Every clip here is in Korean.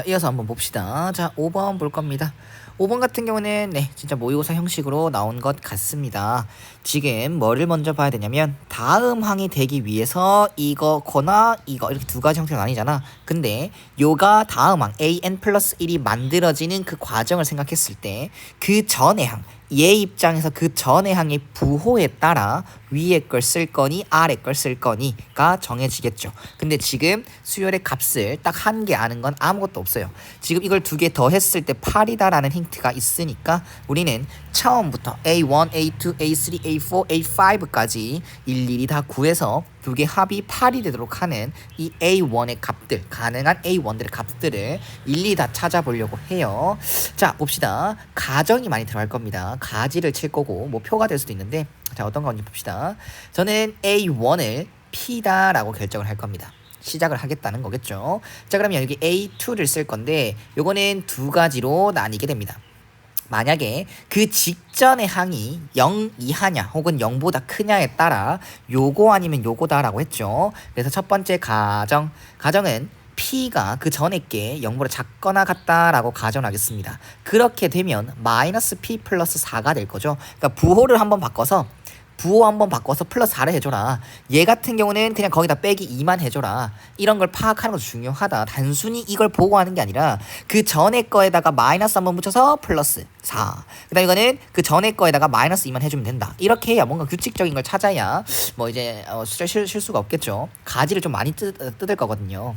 자, 이어서 한번 봅시다. 자, 5번 볼 겁니다. 5번 같은 경우는 진짜 모의고사 형식으로 나온 것 같습니다. 지금 뭐를 먼저 봐야 되냐면 다음 항이 되기 위해서 이거거나 이거 이렇게 두 가지 형태가 나뉘잖아. 근데 요가 다음 항 an 플러스 1이 만들어지는 그 과정을 생각했을 때 그 전의 항 얘 입장에서 그 전의 항의 부호에 따라 위에 걸 쓸 거니 아래 걸 쓸 거니가 정해지겠죠. 근데 지금 수열의 값을 딱 한 개 아는 건 아무것도 없어요. 지금 이걸 두 개 더했을 때 8이다라는 힌트가 있으니까 우리는 처음부터 A1, A2, A3, A4, A5까지 일일이 다 구해서 두 개 합이 8이 되도록 하는 이 A1의 값들, 가능한 A1들의 값들을 일일이 다 찾아보려고 해요. 자, 봅시다. 가정이 많이 들어갈 겁니다. 가지를 칠 거고 뭐 표가 될 수도 있는데, 자, 어떤 건지 봅시다. 저는 A1을 P다라고 결정을 할 겁니다. 시작을 하겠다는 거겠죠. 자, 그러면 여기 A2를 쓸 건데 요거는 두 가지로 나뉘게 됩니다. 만약에 그 직전의 항이 0 이하냐 혹은 0보다 크냐에 따라 요거 아니면 요거다라고 했죠. 그래서 첫 번째 가정은 P가 그 전에 게 0보다 작거나 같다라고 가정하겠습니다. 그렇게 되면 마이너스 P 플러스 4가 될 거죠. 그러니까 부호 한번 바꿔서 플러스 4를 해줘라. 얘 같은 경우는 그냥 거기다 빼기 2만 해줘라. 이런 걸 파악하는 것도 중요하다. 단순히 이걸 보고 하는 게 아니라 그 전에 거에다가 마이너스 한번 붙여서 플러스 4. 그 다음 이거는 그 전에 거에다가 마이너스 2만 해주면 된다. 이렇게 해야 뭔가 규칙적인 걸 찾아야 뭐 이제 실수가 없겠죠. 가지를 좀 많이 뜯을 거거든요.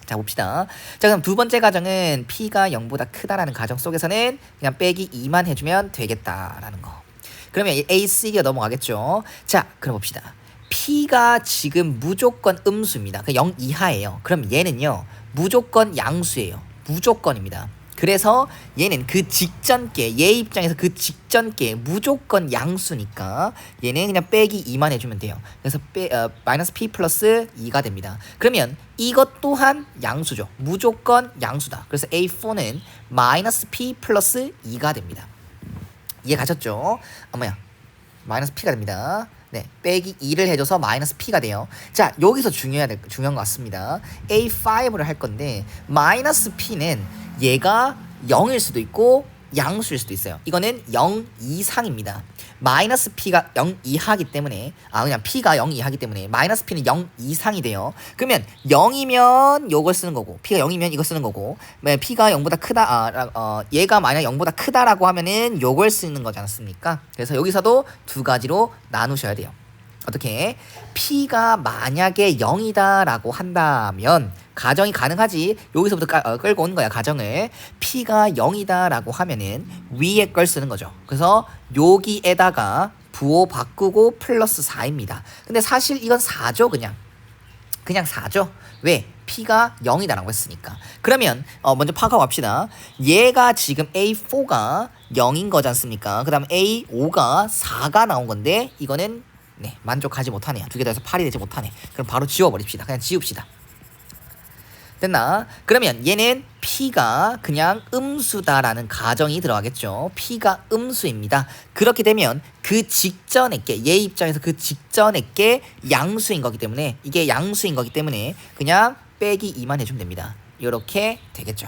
자, 봅시다. 자, 그럼 두 번째 가정은 P가 0보다 크다라는 가정 속에서는 그냥 빼기 2만 해주면 되겠다라는 거. 그러면 AC가 넘어가겠죠. 자, 그럼 봅시다. P가 지금 무조건 음수입니다. 0 이하예요. 그럼 얘는요, 무조건 양수예요. 무조건입니다. 그래서 얘는 그 직전 게, 얘 입장에서 그 직전 게 무조건 양수니까 얘는 그냥 빼기 2만 해주면 돼요. 그래서 마이너스 P 플러스 2가 됩니다. 그러면 이것 또한 양수죠. 무조건 양수다. 그래서 A4는 마이너스 P 플러스 2가 됩니다. 이해 가셨죠? 마이너스 P가 됩니다. 네, 빼기 2를 해줘서 마이너스 P가 돼요. 자, 여기서 중요한 것 같습니다. A5를 할 건데 마이너스 P는 얘가 0일 수도 있고 양수일 수도 있어요. 이거는 0 이상입니다. 마이너스 P가 0 이하기 때문에 그냥 P가 0 이하기 때문에 마이너스 P는 0 이상이 돼요. 그러면 0이면 요걸 쓰는 거고 P가 0이면 이거 쓰는 거고 P가 0보다 크다 얘가 만약 0보다 크다라고 하면은 요걸 쓰는 거지 않습니까? 그래서 여기서도 두 가지로 나누셔야 돼요. 어떻게? P가 만약에 0이다라고 한다면 가정이 가능하지. 여기서부터 끌고 온 거야, 가정을. P가 0이다라고 하면은 위에 걸 쓰는 거죠. 그래서 여기에다가 부호 바꾸고 플러스 4입니다. 근데 사실 이건 4죠, 그냥 4죠. 왜? P가 0이다라고 했으니까. 그러면 먼저 파악하고 갑시다. 얘가 지금 A4가 0인 거지 않습니까? 그 다음 A5가 4가 나온 건데 이거는 만족하지 못하네요. 두 개 더해서 8이 되지 못하네. 그럼 바로 지워버립시다. 그냥 지웁시다. 됐나? 그러면 얘는 P가 그냥 음수다라는 가정이 들어가겠죠. P가 음수입니다. 그렇게 되면 그 직전의 게, 얘 입장에서 그 직전의 게 양수인 거기 때문에, 이게 양수인 거기 때문에 그냥 빼기 2만 해주면 됩니다. 이렇게 되겠죠.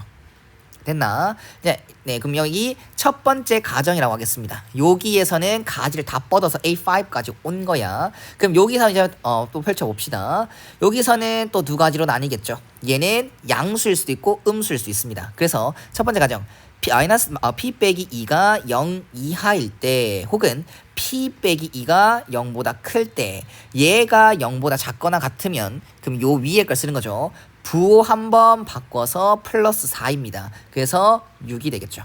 됐나? 네, 그럼 여기 첫 번째 가정이라고 하겠습니다. 여기에서는 가지를 다 뻗어서 A5까지 온 거야. 그럼 여기서 이제 또 펼쳐봅시다. 여기서는 또 두 가지로 나뉘겠죠. 얘는 양수일 수도 있고 음수일 수도 있습니다. 그래서 첫 번째 가정 P 빼기 2가 0 이하일 때 혹은 P 빼기 2가 0보다 클 때 얘가 0보다 작거나 같으면 그럼 요 위에 걸 쓰는 거죠. 부호 한번 바꿔서 플러스 4입니다. 그래서 6이 되겠죠.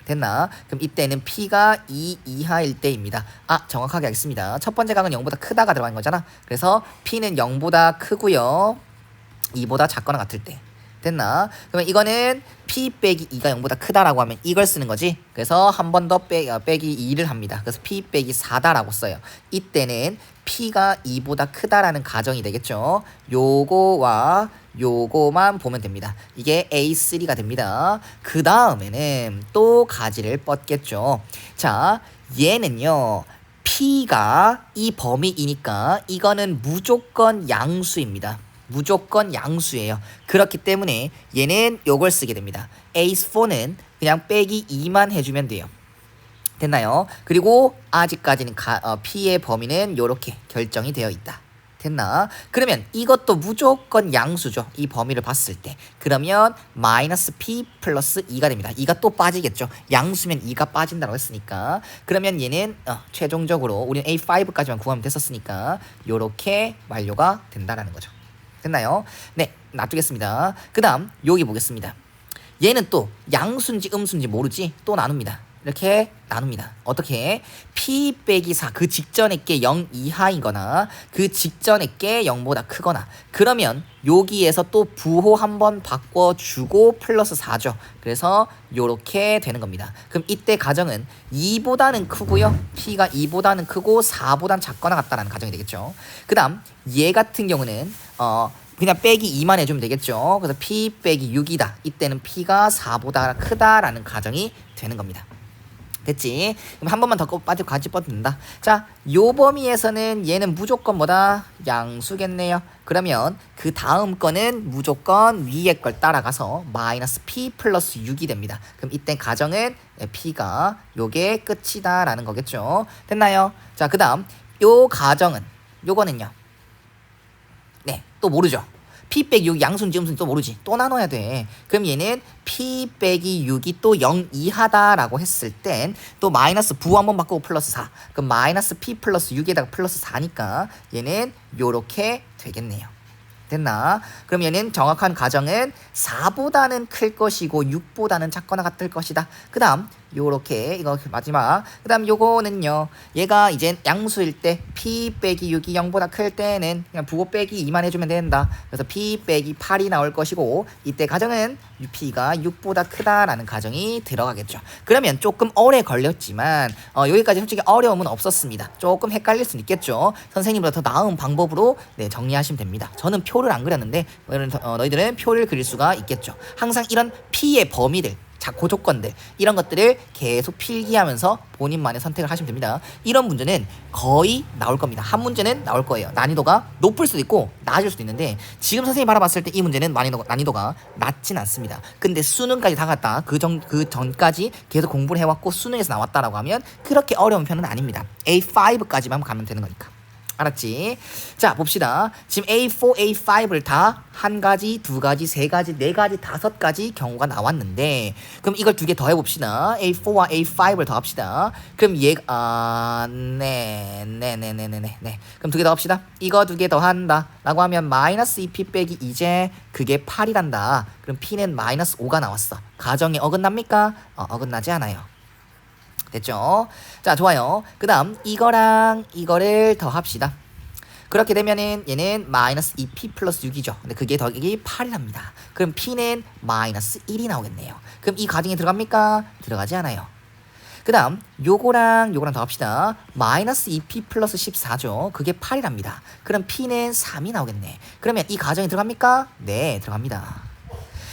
됐나? 그럼 이때는 P가 2 이하일 때입니다. 정확하게 하겠습니다. 첫 번째 강은 0보다 크다가 들어간 거잖아. 그래서 P는 0보다 크고요. 2보다 작거나 같을 때. 됐나? 그러면 이거는 P 빼기 2가 0보다 크다라고 하면 이걸 쓰는 거지. 그래서 한 번 더 빼기 2를 합니다. 그래서 P 빼기 4다라고 써요. 이때는 P가 2보다 크다라는 가정이 되겠죠. 요거와 요거만 보면 됩니다. 이게 A3가 됩니다. 그 다음에는 또 가지를 뻗겠죠. 자, 얘는요. P가 이 범위이니까 이거는 무조건 양수입니다. 무조건 양수예요. 그렇기 때문에 얘는 요걸 쓰게 됩니다. A4는 그냥 빼기 2만 해주면 돼요. 됐나요? 그리고 아직까지는 P의 범위는 요렇게 결정이 되어 있다. 됐나? 그러면 이것도 무조건 양수죠. 이 범위를 봤을 때. 그러면 마이너스 P 플러스 2가 됩니다. 2가 또 빠지겠죠. 양수면 2가 빠진다고 했으니까. 그러면 얘는 최종적으로 우리는 A5까지만 구하면 됐었으니까 요렇게 완료가 된다라는 거죠. 됐나요? 네, 놔두겠습니다. 그 다음 여기 보겠습니다. 얘는 또 양수인지 음수인지 모르지 또 나눕니다. 이렇게 나눕니다. 어떻게? P 빼기 4 그 직전에 게 0 이하이거나 그 직전에 게 0보다 크거나 그러면 여기에서 또 부호 한번 바꿔주고 플러스 4죠. 그래서 요렇게 되는 겁니다. 그럼 이때 가정은 2보다는 크고요. P가 2보다는 크고 4보다는 작거나 같다라는 가정이 되겠죠. 그 다음 얘 같은 경우는 그냥 빼기 2만 해주면 되겠죠. 그래서 P 빼기 6이다. 이때는 P가 4보다 크다라는 가정이 되는 겁니다. 됐지? 그럼 한 번만 더 빠지고 같이 뻗는다. 자, 요 범위에서는 얘는 무조건 뭐다? 양수겠네요. 그러면 그 다음 거는 무조건 위에 걸 따라가서 마이너스 P 플러스 6이 됩니다. 그럼 이때 가정은 P가 요게 끝이다 라는 거겠죠. 됐나요? 자, 그 다음 요 가정은 요거는요. 네, 또 모르죠. P 빼기 6 양수인지 음수인지 또 모르지. 또 나눠야 돼. 그럼 얘는 P 빼기 6이 또 0 이하다라고 했을 땐 또 마이너스 부호 한번 바꾸고 플러스 4. 그럼 마이너스 P 플러스 6에다가 플러스 4니까 얘는 요렇게 되겠네요. 됐나? 그럼 얘는 정확한 가정은 4보다는 클 것이고 6보다는 작거나 같을 것이다. 그 다음 요렇게 이거 마지막 그 다음 요거는요 얘가 이제 양수일 때 P 빼기 6이 0보다 클 때는 그냥 부호 빼기 2만 해주면 된다. 그래서 P 빼기 8이 나올 것이고 이때 가정은 P가 6보다 크다라는 가정이 들어가겠죠. 그러면 조금 오래 걸렸지만 여기까지 솔직히 어려움은 없었습니다. 조금 헷갈릴 수는 있겠죠. 선생님보다 더 나은 방법으로 정리하시면 됩니다. 저는 표를 안 그렸는데 너희들은 표를 그릴 수가 있겠죠. 항상 이런 P의 범위들 고조건들 이런 것들을 계속 필기하면서 본인만의 선택을 하시면 됩니다. 이런 문제는 거의 나올 겁니다. 한 문제는 나올 거예요. 난이도가 높을 수도 있고 낮을 수도 있는데 지금 선생님이 바라봤을 때 이 문제는 난이도가 낮진 않습니다. 근데 수능까지 다 갔다 그 전까지 계속 공부를 해왔고 수능에서 나왔다라고 하면 그렇게 어려운 편은 아닙니다. A5까지만 가면 되는 거니까. 알았지? 자, 봅시다. 지금 A4, A5를 다 한 가지, 두 가지, 세 가지, 네 가지, 다섯 가지 경우가 나왔는데 그럼 이걸 두 개 더 해봅시다. A4와 A5를 더 합시다. 그럼 네. 그럼 두 개 더 합시다. 이거 두 개 더 한다. 라고 하면 마이너스 2P 빼기 이제 그게 8이란다. 그럼 P는 마이너스 5가 나왔어. 가정에 어긋납니까? 어긋나지 않아요. 됐죠? 자, 좋아요. 그 다음 이거랑 이거를 더 합시다. 그렇게 되면은 얘는 마이너스 2P 플러스 6이죠. 근데 그게 더하기 8이랍니다. 그럼 P는 마이너스 1이 나오겠네요. 그럼 이 가정에 들어갑니까? 들어가지 않아요. 그 다음 요거랑 더 합시다. 마이너스 2P 플러스 14죠. 그게 8이랍니다. 그럼 P는 3이 나오겠네. 그러면 이 가정에 들어갑니까? 네, 들어갑니다.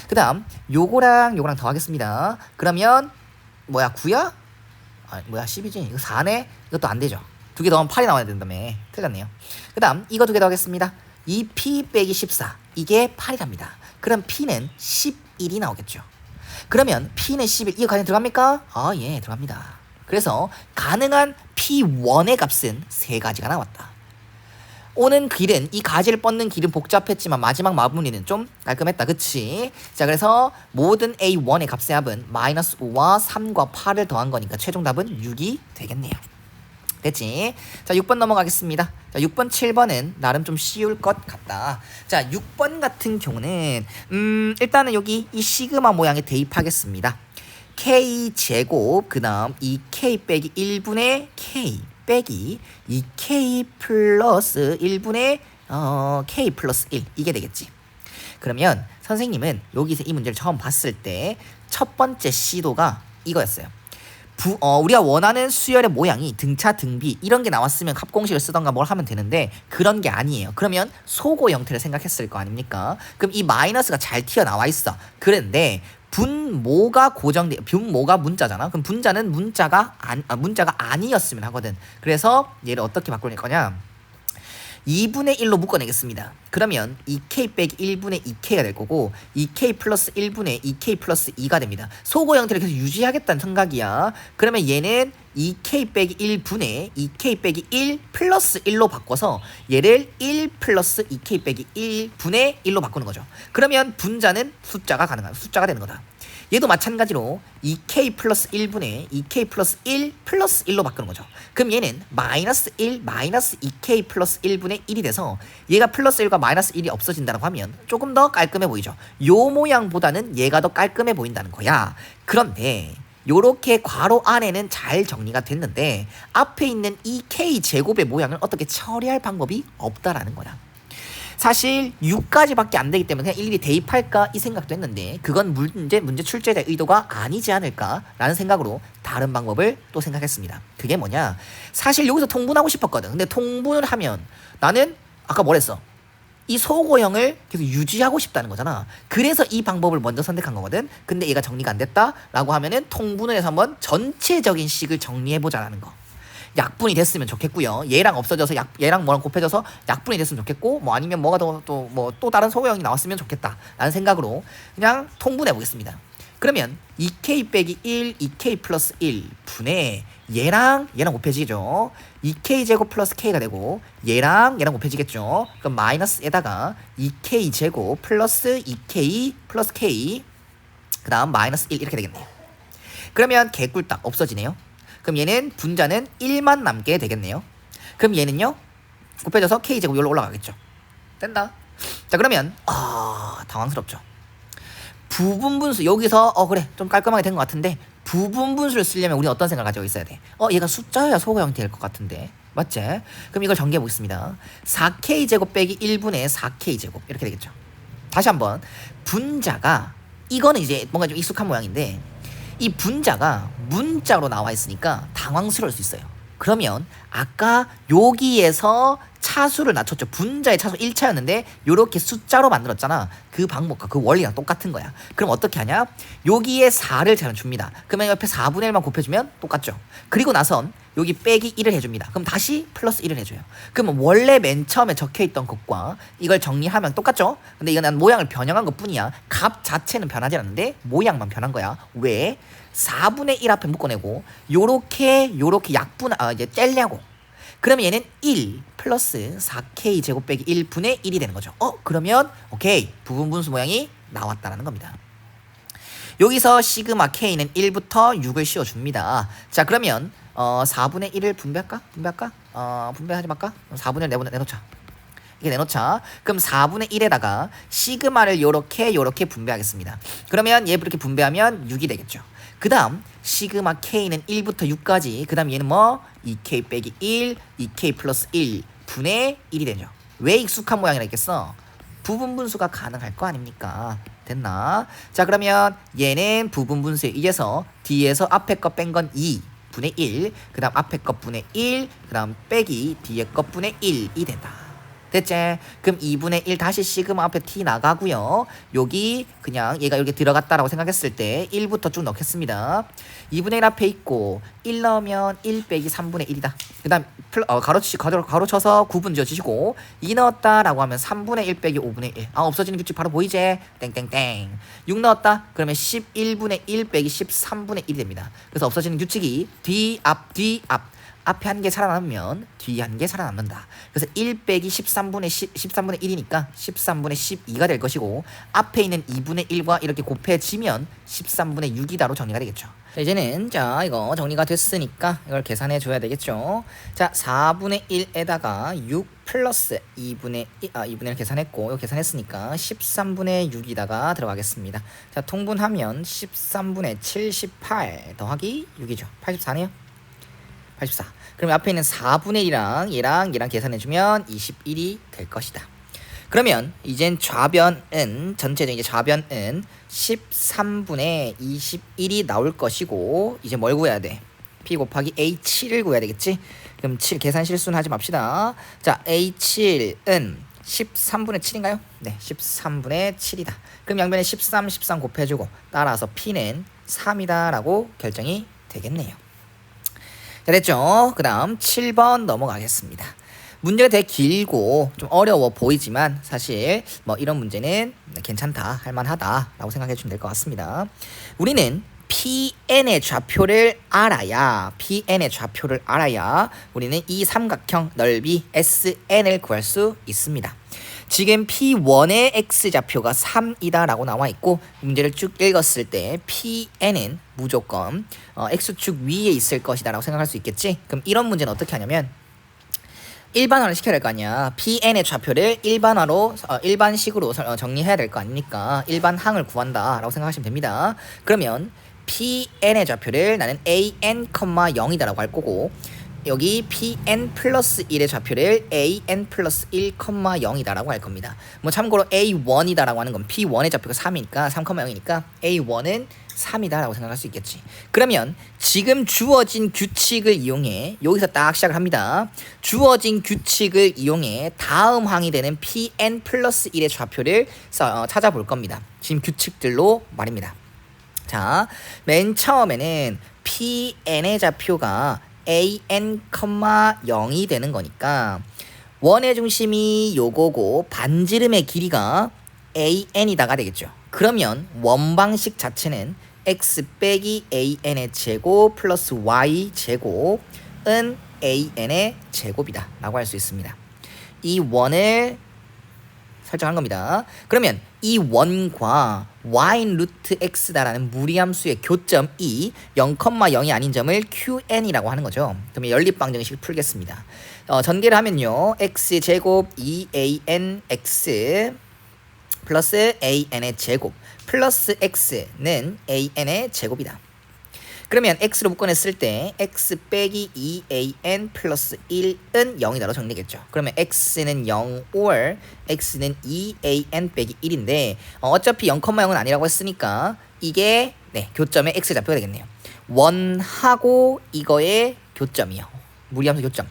그 다음 요거랑 더 하겠습니다. 그러면 9야? 10이지? 이거 4네? 이것도 안 되죠. 두 개 더하면 8이 나와야 된다며. 틀렸네요. 그 다음 이거 두 개 더 하겠습니다. 2P 빼기 14 이게 8이랍니다. 그럼 P는 11이 나오겠죠. 그러면 P는 11 이거 가정 들어갑니까? 예, 들어갑니다. 그래서 가능한 P1의 값은 세 가지가 나왔다. 오는 길은 이 가지를 뻗는 길은 복잡했지만 마지막 마무리는 좀 깔끔했다. 그치? 자, 그래서 모든 A1의 값의 합은 마이너스 5와 3과 8을 더한 거니까 최종 답은 6이 되겠네요. 됐지? 자, 6번 넘어가겠습니다. 자, 6번, 7번은 나름 좀 쉬울 것 같다. 자, 6번 같은 경우는 일단은 여기 이 시그마 모양에 대입하겠습니다. K제곱 그 다음 이 K 빼기 1분의 K 빼기 2K 플러스 1분의 K 플러스 1 이게 되겠지. 그러면 선생님은 여기서 이 문제를 처음 봤을 때 첫 번째 시도가 이거였어요. 우리가 원하는 수열의 모양이 등차, 등비 이런 게 나왔으면 합공식을 쓰던가 뭘 하면 되는데 그런 게 아니에요. 그러면 소고 형태를 생각했을 거 아닙니까? 그럼 이 마이너스가 잘 튀어나와 있어. 그런데 분모가 분모가 문자잖아. 그럼 분자는 문자가 아니었으면 하거든. 그래서 얘를 어떻게 바꿀 거냐? 2분의 1로 묶어내겠습니다. 그러면 2k 빼기 1분의 2k가 될 거고 2k 플러스 1분의 2k 플러스 2가 됩니다. 소거 형태를 계속 유지하겠다는 생각이야. 그러면 얘는 2k 빼기 1분의 2k 빼기 1 플러스 1로 바꿔서 얘를 1 플러스 2k 빼기 1분의 1로 바꾸는 거죠. 그러면 분자는 숫자가 되는 거다. 얘도 마찬가지로 2k 플러스 1분의 2k 플러스 1 플러스 1로 바꾸는 거죠. 그럼 얘는 마이너스 1 마이너스 2k 플러스 1분의 1이 돼서 얘가 플러스 1과 마이너스 1이 없어진다고 하면 조금 더 깔끔해 보이죠. 요 모양보다는 얘가 더 깔끔해 보인다는 거야. 그런데 요렇게 괄호 안에는 잘 정리가 됐는데 앞에 있는 이 k 제곱의 모양을 어떻게 처리할 방법이 없다라는 거야. 사실 6까지밖에 안 되기 때문에 그냥 일일이 대입할까 이 생각도 했는데 그건 문제 출제자의 의도가 아니지 않을까라는 생각으로 다른 방법을 또 생각했습니다. 그게 뭐냐? 사실 여기서 통분하고 싶었거든. 근데 통분을 하면 나는 아까 뭐랬어? 이 소고형을 계속 유지하고 싶다는 거잖아. 그래서 이 방법을 먼저 선택한 거거든. 근데 얘가 정리가 안 됐다라고 하면은 통분을 해서 한번 전체적인 식을 정리해보자라는 거. 약분이 됐으면 좋겠고요. 얘랑 없어져서 얘랑 뭐랑 곱해져서 약분이 됐으면 좋겠고 뭐 아니면 뭐가 또 다른 소거형이 나왔으면 좋겠다라는 생각으로 그냥 통분해 보겠습니다. 그러면 2k 빼기 1 2k 플러스 1 분의 얘랑 곱해지겠죠. 2k 제곱 플러스 k가 되고 얘랑 곱해지겠죠. 그럼 마이너스에다가 2k 제곱 플러스 2k 플러스 k 그 다음 마이너스 1 이렇게 되겠네요. 그러면 개꿀딱 없어지네요. 그럼 얘는 분자는 1만 남게 되겠네요. 그럼 얘는요 곱해져서 k제곱 여기로 올라가겠죠. 된다. 자 그러면 당황스럽죠. 부분분수 여기서 그래 좀 깔끔하게 된 것 같은데 부분분수를 쓰려면 우리는 어떤 생각을 가지고 있어야 돼? 얘가 숫자여야 소거 형태일 것 같은데 맞지? 그럼 이걸 정리해 보겠습니다. 4k제곱 빼기 1분의 4k제곱 이렇게 되겠죠. 다시 한번 분자가 이거는 이제 뭔가 좀 익숙한 모양인데 이 분자가 문자로 나와 있으니까 당황스러울 수 있어요. 그러면 아까 여기에서 차수를 낮췄죠. 분자의 차수 1차였는데 요렇게 숫자로 만들었잖아. 그 방법과 그 원리랑 똑같은 거야. 그럼 어떻게 하냐? 여기에 4를 저는 줍니다. 그러면 옆에 4분의 1만 곱해주면 똑같죠. 그리고 나선 여기 빼기 1을 해줍니다. 그럼 다시 플러스 1을 해줘요. 그러면 원래 맨 처음에 적혀있던 것과 이걸 정리하면 똑같죠? 근데 이건 난 모양을 변형한 것 뿐이야. 값 자체는 변하지 않는데 모양만 변한 거야. 왜? 4분의 1 앞에 묶어내고 요렇게 이제 떼려고. 그러면 얘는 1 플러스 4k 제곱 빼기 1분의 1이 되는 거죠. 그러면 오케이 부분분수 모양이 나왔다라는 겁니다. 여기서 시그마 k는 1부터 6을 씌워줍니다. 자 그러면 4분의 1을 분배할까? 분배하지 말까? 4분의 1 내놓자. 이렇게 내놓자. 그럼 4분의 1에다가 시그마를 요렇게 분배하겠습니다. 그러면 얘 이렇게 분배하면 6이 되겠죠. 그 다음 시그마 k는 1부터 6까지 그 다음 얘는 2k 빼기 1 2k 플러스 1 분의 1이 되죠. 왜 익숙한 모양이라 했겠어? 부분분수가 가능할 거 아닙니까? 됐나? 자 그러면 얘는 부분분수에 의해서 뒤에서 앞에 거 뺀 건 2 분의 1 그 다음 앞에 거 분의 1 그 다음 빼기 뒤에 거 분의 1이 된다. 됐지? 그럼 2분의 1 다시 시그마 앞에 t 나가고요. 여기 그냥 얘가 이렇게 들어갔다라고 생각했을 때 1부터 쭉 넣겠습니다. 2분의 1 앞에 있고 1 넣으면 1 빼기 3분의 1이다. 그 다음 가로쳐서 9분 지어주시고 2 넣었다라고 하면 3분의 1 빼기 5분의 1. 없어지는 규칙 바로 보이지? 땡땡땡. 6 넣었다? 그러면 11분의 1 빼기 13분의 1이 됩니다. 그래서 없어지는 규칙이 뒤 앞 앞에 한 개 살아남으면 뒤에 한 개 살아남는다. 그래서 1 빼기 13분의 1이니까 13분의 12가 될 것이고 앞에 있는 2분의 1과 이렇게 곱해지면 13분의 6이다로 정리가 되겠죠. 이제는 이거 정리가 됐으니까 이걸 계산해 줘야 되겠죠. 자 4분의 1에다가 6 플러스 2분의 1 계산했고 이거 계산했으니까 13분의 6이다가 들어가겠습니다. 자 통분하면 13분의 78 더하기 6이죠. 84네요. 84. 그럼 앞에 있는 4분의 1이랑 얘랑 계산해주면 21이 될 것이다. 그러면 이젠 전체적인 좌변은 13분의 21이 나올 것이고 이제 뭘 구해야 돼? P 곱하기 A7을 구해야 되겠지? 그럼 7 계산 실수는 하지 맙시다. 자 A7은 13분의 7인가요? 네 13분의 7이다. 그럼 양변에 13 곱해주고 따라서 P는 3이다 라고 결정이 되겠네요. 자 됐죠? 그 다음 7번 넘어가겠습니다. 문제가 되게 길고 좀 어려워 보이지만 사실 뭐 이런 문제는 괜찮다, 할만하다라고 생각해 주면 될 것 같습니다. 우리는 PN의 좌표를 알아야 우리는 이 삼각형 넓이 SN을 구할 수 있습니다. 지금 P1의 X좌표가 3이다 라고 나와 있고 문제를 쭉 읽었을 때 PN은 무조건 X축 위에 있을 것이다 라고 생각할 수 있겠지. 그럼 이런 문제는 어떻게 하냐면 일반화를 시켜야 될 거 아니야. PN의 좌표를 일반화로 일반식으로 정리해야 될 거 아닙니까? 일반항을 구한다 라고 생각하시면 됩니다. 그러면 PN의 좌표를 나는 AN, 0이다 라고 할 거고 여기 PN 플러스 1의 좌표를 AN 플러스 1, 0이다 라고 할 겁니다. 뭐 참고로 A1이다 라고 하는 건 P1의 좌표가 3이니까 3, 0이니까 A1은 3이다 라고 생각할 수 있겠지. 그러면 지금 주어진 규칙을 이용해 여기서 딱 시작을 합니다. 주어진 규칙을 이용해 다음 항이 되는 PN 플러스 1의 좌표를 찾아볼 겁니다. 지금 규칙들로 말입니다. 자, 맨 처음에는 PN의 좌표가 AN, 0이 되는 거니까 원의 중심이 요거고 반지름의 길이가 AN이다가 되겠죠. 그러면 원방식 자체는 x 빼기 AN의 제곱 플러스 y 제곱은 AN의 제곱이다 라고 할 수 있습니다. 이 원을 설정한 겁니다. 그러면 이 원과 y 루트 x다라는 무리함수의 교점이 0,0이 아닌 점을 QN이라고 하는 거죠. 그러면 연립방정식을 풀겠습니다. 전개를 하면요. x제곱 2ANX 플러스 AN의 제곱 플러스 x는 AN의 제곱이다. 그러면 x로 묶어냈을 때 x 빼기 2an 플러스 1은 0이다로 정리겠죠. 그러면 x는 0 or x는 2an 빼기 1인데 어차피 0,0은 아니라고 했으니까 이게 교점의 x좌표가 되겠네요. 원하고 이거의 교점이요. 무리함수 교점.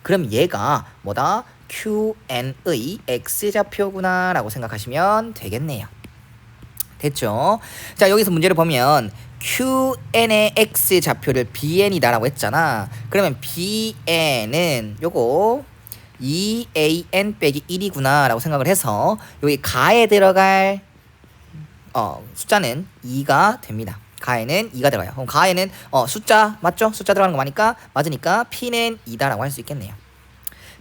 그럼 얘가 뭐다? QN의 x좌표구나 라고 생각하시면 되겠네요. 됐죠? 자, 여기서 문제를 보면 QN의 X좌표를 BN이다 라고 했잖아. 그러면 BN은 요거 2AN 빼기 1이구나 라고 생각을 해서 여기 가에 들어갈 숫자는 2가 됩니다. 가에는 2가 들어가요. 그럼 가에는 숫자 맞죠? 숫자 들어가는 거 맞으니까 P는 2다 라고 할 수 있겠네요.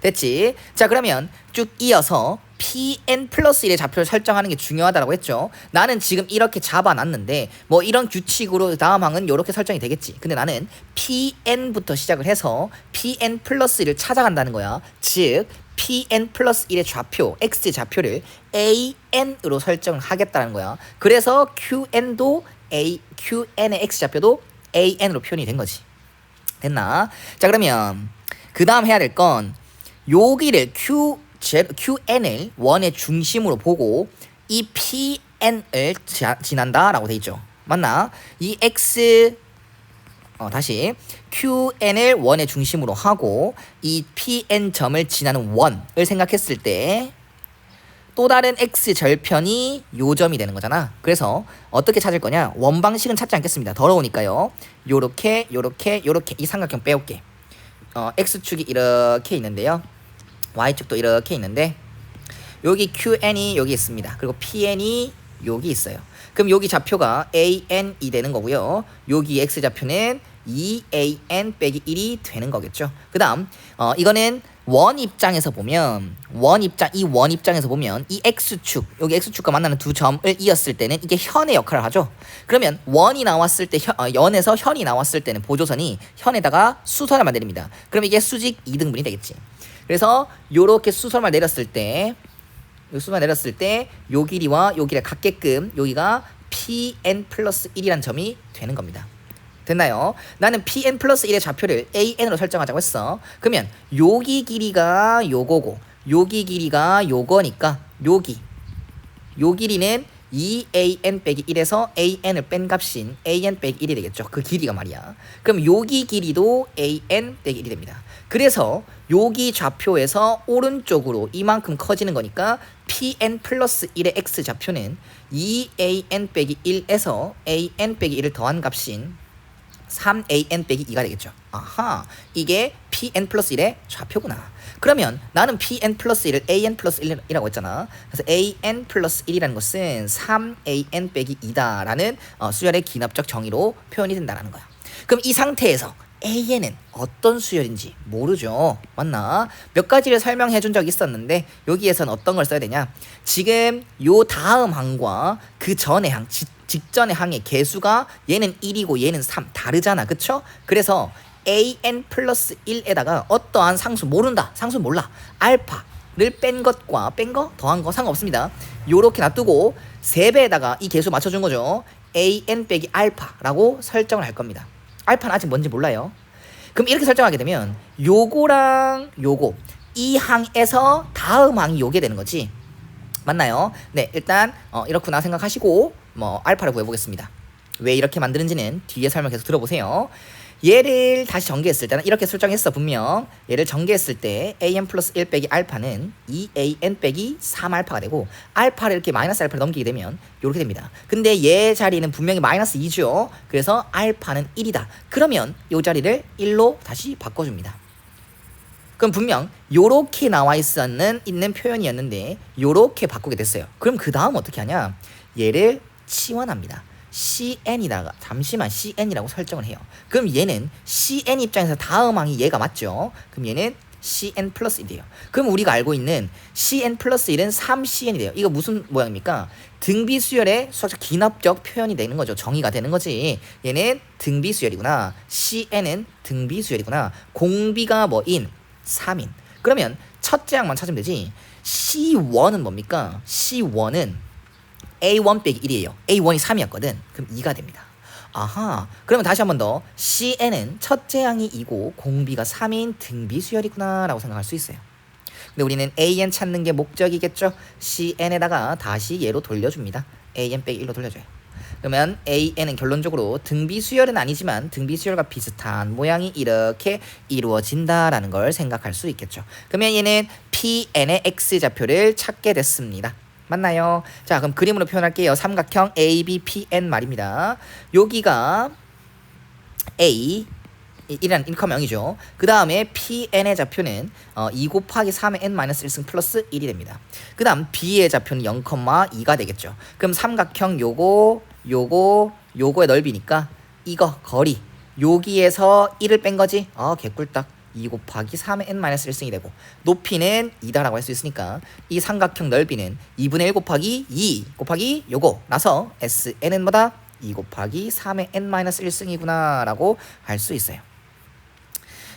됐지? 자, 그러면 쭉 이어서 PN 플러스 1의 좌표를 설정하는 게 중요하다고 했죠. 나는 지금 이렇게 잡아놨는데 뭐 이런 규칙으로 다음 항은 이렇게 설정이 되겠지. 근데 나는 PN부터 시작을 해서 PN 플러스 1을 찾아간다는 거야. 즉 PN 플러스 1의 좌표, X 좌표를 AN으로 설정을 하겠다는 거야. 그래서 QN의 X 좌표도 AN으로 표현이 된 거지. 됐나? 자, 그러면 그 다음 해야 될 건 여기를 QN을 원의 중심으로 보고 이 PN을 지난다 라고 돼 있죠. 맞나? 이 X 다시 QN을 원의 중심으로 하고 이 PN 점을 지나는 원을 생각했을 때 또 다른 X 절편이 요 점이 되는 거잖아. 그래서 어떻게 찾을 거냐? 원방식은 찾지 않겠습니다. 더러우니까요. 요렇게 이 삼각형 빼올게. X축이 이렇게 있는데요. Y축도 이렇게 있는데 여기 QN이 여기 있습니다. 그리고 PN이 여기 있어요. 그럼 여기 좌표가 AN이 되는 거고요. 여기 X좌표는 2AN 빼기 1이 되는 거겠죠. 그 다음 이거는 원 입장에서 보면 이 원 입장에서 보면 이 X축 여기 X축과 만나는 두 점을 이었을 때는 이게 현의 역할을 하죠. 그러면 원이 나왔을 때 연에서 현이 나왔을 때는 보조선이 현에다가 수선을 만듭니다. 그럼 이게 수직 2등분이 되겠지. 그래서 요렇게 수선을 내렸을 때 요 길이와 요 길이가 같게끔 여기가 PN 플러스 1이라는 점이 되는 겁니다. 됐나요? 나는 PN 플러스 1의 좌표를 AN으로 설정하자고 했어. 그러면 여기 길이가 요거고 여기 길이가 요거니까 요 길이는 2AN 빼기 1에서 AN을 뺀 값인 AN 빼기 1이 되겠죠. 그 길이가 말이야. 그럼 여기 길이도 AN 빼기 1이 됩니다. 그래서 여기 좌표에서 오른쪽으로 이만큼 커지는 거니까 PN 플러스 1의 X좌표는 2AN 빼기 1에서 AN 빼기 1을 더한 값인 3an 빼기 2가 되겠죠. 아하, 이게 pn 플러스 1의 좌표구나. 그러면 나는 pn 플러스 1을 an 플러스 1이라고 했잖아. 그래서 an 플러스 1이라는 것은 3an 빼기 2다라는 수열의 기납적 정의로 표현이 된다는 거야. 그럼 이 상태에서 an은 어떤 수열인지 모르죠. 맞나? 몇 가지를 설명해 준 적이 있었는데 여기에서는 어떤 걸 써야 되냐? 지금 요 다음 항과 그 전의 항, 직전의 항의 개수가 얘는 1이고 얘는 3 다르잖아. 그쵸? 그래서 an 플러스 1에다가 어떠한 상수 모른다. 상수 몰라. 알파를 뺀 것과 뺀 거 더한 거 상관없습니다. 요렇게 놔두고 3배에다가 이 개수 맞춰준 거죠. an 빼기 알파라고 설정을 할 겁니다. 알파는 아직 뭔지 몰라요. 그럼 이렇게 설정하게 되면 요거랑 요거 이 항에서 다음 항이 요게 되는 거지. 맞나요? 네, 일단 이렇구나 생각하시고 알파를 구해보겠습니다. 왜 이렇게 만드는지는 뒤에 설명 계속 들어보세요. 얘를 다시 전개했을 때는 이렇게 설정했어. 분명 얘를 전개했을 때 an 플러스 1 빼기 알파는 2an 빼기 3알파가 되고 알파를 이렇게 마이너스 알파를 넘기게 되면 이렇게 됩니다. 근데 얘 자리는 분명히 마이너스 2죠. 그래서 알파는 1이다. 그러면 이 자리를 1로 다시 바꿔줍니다. 그럼 분명 요렇게 나와 있는 표현이었는데 요렇게 바꾸게 됐어요. 그럼 그 다음 어떻게 하냐? 얘를 치환합니다. cn이다가 잠시만 cn이라고 설정을 해요. 그럼 얘는 cn 입장에서 다음 항이 얘가 맞죠? 그럼 얘는 cn 플러스 1이에요. 그럼 우리가 알고 있는 cn 플러스 1은 3cn이 돼요. 이거 무슨 모양입니까? 등비 수열의 수학적 기납적 표현이 되는 거죠. 정의가 되는 거지. 얘는 등비 수열이구나. cn은 등비 수열이구나. 공비가 뭐인? 3인. 그러면 첫째 항만 찾으면 되지. C1은 뭡니까? C1은 A1 빼기 1이에요. A1이 3이었거든. 그럼 2가 됩니다. 아하. 그러면 다시 한 번 더. CN은 첫째 항이 2고 공비가 3인 등비 수열이구나 라고 생각할 수 있어요. 근데 우리는 AN 찾는 게 목적이겠죠. CN에다가 다시 얘로 돌려줍니다. AN 빼기 1로 돌려줘요. 그러면 AN은 결론적으로 등비 수열은 아니지만 등비 수열과 비슷한 모양이 이렇게 이루어진다라는 걸 생각할 수 있겠죠. 그러면 얘는 PN의 X좌표를 찾게 됐습니다. 맞나요? 자, 그럼 그림으로 표현할게요. 삼각형 ABPN 말입니다. 여기가 A 이란 인컴0이죠. 그 다음에 PN의 좌표는 2 곱하기 3의 n-1승 플러스 1이 됩니다. 그 다음 B의 좌표는 0,2가 되겠죠. 그럼 삼각형 요거의 넓이니까 이거 거리 여기에서 1을 뺀 거지. 개꿀딱. 2 곱하기 3의 n-1승이 되고 높이는 2다라고 할 수 있으니까 이 삼각형 넓이는 2분의 1 곱하기 2 곱하기 요거 나서 SN은 뭐다? 2 곱하기 3의 n-1승이구나 라고 할 수 있어요.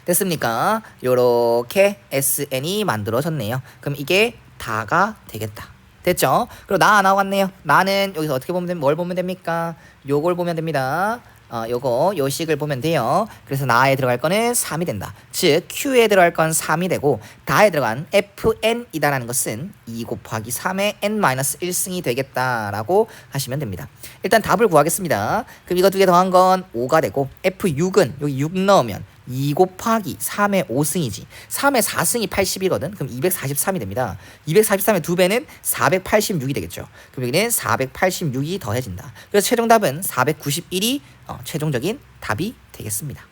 됐습니까? 요렇게 SN이 만들어졌네요. 그럼 이게 다가 되겠다. 됐죠? 그리고 나 나왔네요. 나는 여기서 어떻게 보면 뭘 보면 됩니까? 요걸 보면 됩니다. 요 식을 보면 돼요. 그래서 나에 들어갈 거는 3이 된다. 즉 Q에 들어갈 건 3이 되고 다에 들어간 FN이다라는 것은 2 곱하기 3의 n-1승이 되겠다라고 하시면 됩니다. 일단 답을 구하겠습니다. 그럼 이거 두 개 더한 건 5가 되고 F6은 여기 6 넣으면 2 곱하기 3의 5승이지. 3의 4승이 80이거든. 그럼 243이 됩니다. 243의 2배는 486이 되겠죠. 그럼 여기는 486이 더해진다. 그래서 최종 답은 491이 최종적인 답이 되겠습니다.